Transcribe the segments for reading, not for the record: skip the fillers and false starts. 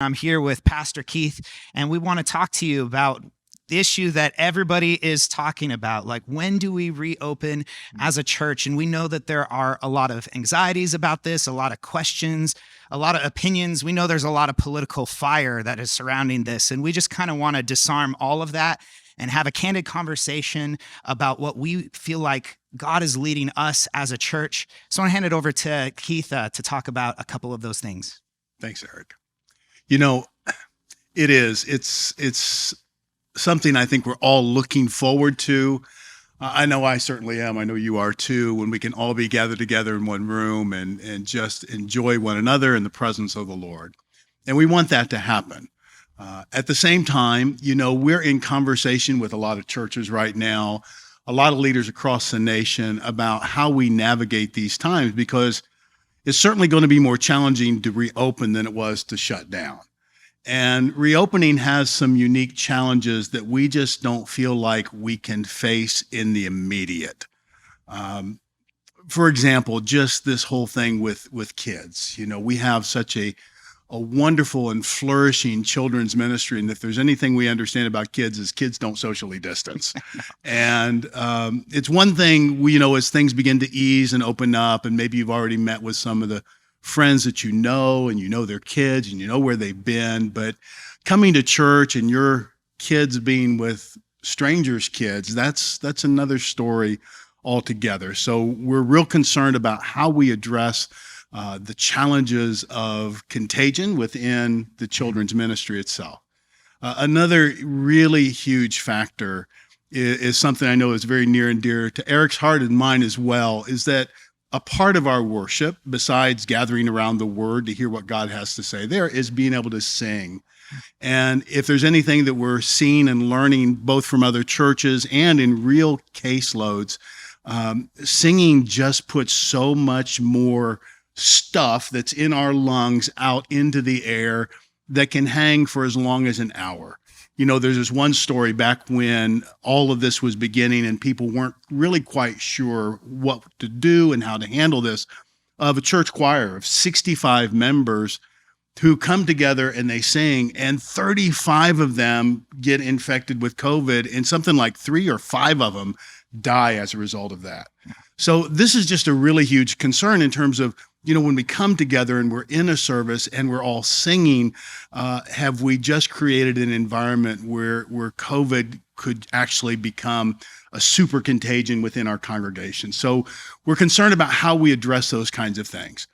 I'm here with Pastor Keith, and we want to talk to you about the issue that everybody is talking about. Like, when do we reopen as a church? And we know that there are a lot of anxieties about this, a lot of questions, a lot of opinions. We know there's a lot of political fire that is surrounding this. And we just kind of want to disarm all of that and have a candid conversation about what we feel like God is leading us as a church. So I want to hand it over to Keith to talk about a couple of those things. Thanks, Eric. You know, it's something I think we're all looking forward to. I know I certainly am. I know you are too, when we can all be gathered together in one room and just enjoy one another in the presence of the Lord. And we want that to happen. At the same time, you know, we're in conversation with a lot of churches right now, a lot of leaders across the nation about how we navigate these times, because it's certainly going to be more challenging to reopen than it was to shut down. And reopening has some unique challenges that we just don't feel like we can face in the immediate. For example, just this whole thing with kids. You know, we have such a wonderful and flourishing children's ministry. And if there's anything we understand about kids, is kids don't socially distance. And it's one thing, you know, as things begin to ease and open up, and maybe you've already met with some of the friends that you know, and you know their kids, and you know where they've been. But coming to church and your kids being with strangers' kids, that's another story altogether. So we're real concerned about how we address the challenges of contagion within the children's ministry itself. Another really huge factor is something I know is very near and dear to Eric's heart and mine as well, is that a part of our worship, besides gathering around the Word to hear what God has to say there, is being able to sing. And if there's anything that we're seeing and learning both from other churches and in real caseloads, singing just puts so much more stuff that's in our lungs out into the air that can hang for as long as an hour. You know, there's this one story back when all of this was beginning and people weren't really quite sure what to do and how to handle this, of a church choir of 65 members who come together and they sing, and 35 of them get infected with COVID, and something like 3 or 5 of them die as a result of that. So this is just a really huge concern in terms of, you know, when we come together and we're in a service and we're all singing, have we just created an environment where COVID could actually become a super contagion within our congregation? So we're concerned about how we address those kinds of things.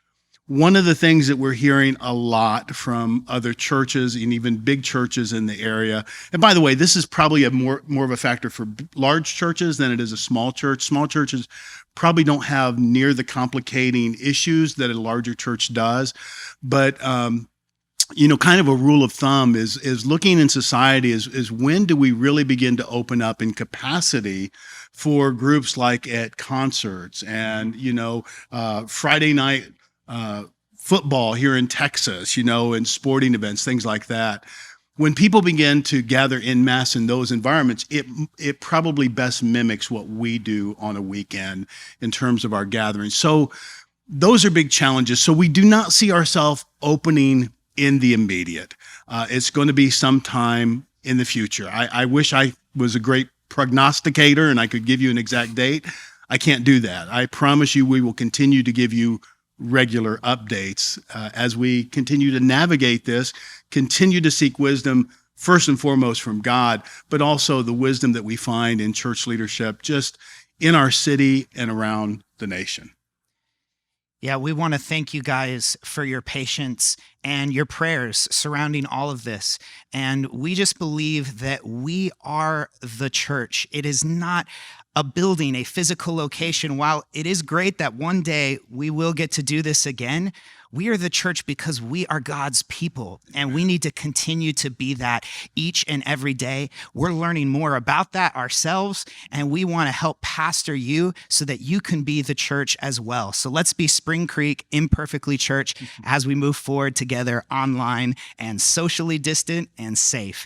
One of the things that we're hearing a lot from other churches and even big churches in the area, and by the way, this is probably more of a factor for large churches than it is a small church. Small churches probably don't have near the complicating issues that a larger church does. But, you know, kind of a rule of thumb is looking in society is when do we really begin to open up in capacity for groups like at concerts and, you know, Friday night football here in Texas, you know, and sporting events, things like that. When people begin to gather en masse in those environments, it probably best mimics what we do on a weekend in terms of our gatherings. So those are big challenges. So we do not see ourselves opening in the immediate. It's going to be sometime in the future. I wish I was a great prognosticator and I could give you an exact date. I can't do that. I promise you we will continue to give you regular updates as we continue to navigate this, continue to seek wisdom, first and foremost from God, but also the wisdom that we find in church leadership just in our city and around the nation. Yeah, we want to thank you guys for your patience and your prayers surrounding all of this. And we just believe that we are the church. It is not a building, a physical location. While it is great that one day we will get to do this again, we are the church because we are God's people, and we need to continue to be that each and every day. We're learning more about that ourselves, and we want to help pastor you so that you can be the church as well. So let's be Springcreek Imperfectly Church as we move forward together online and socially distant and safe.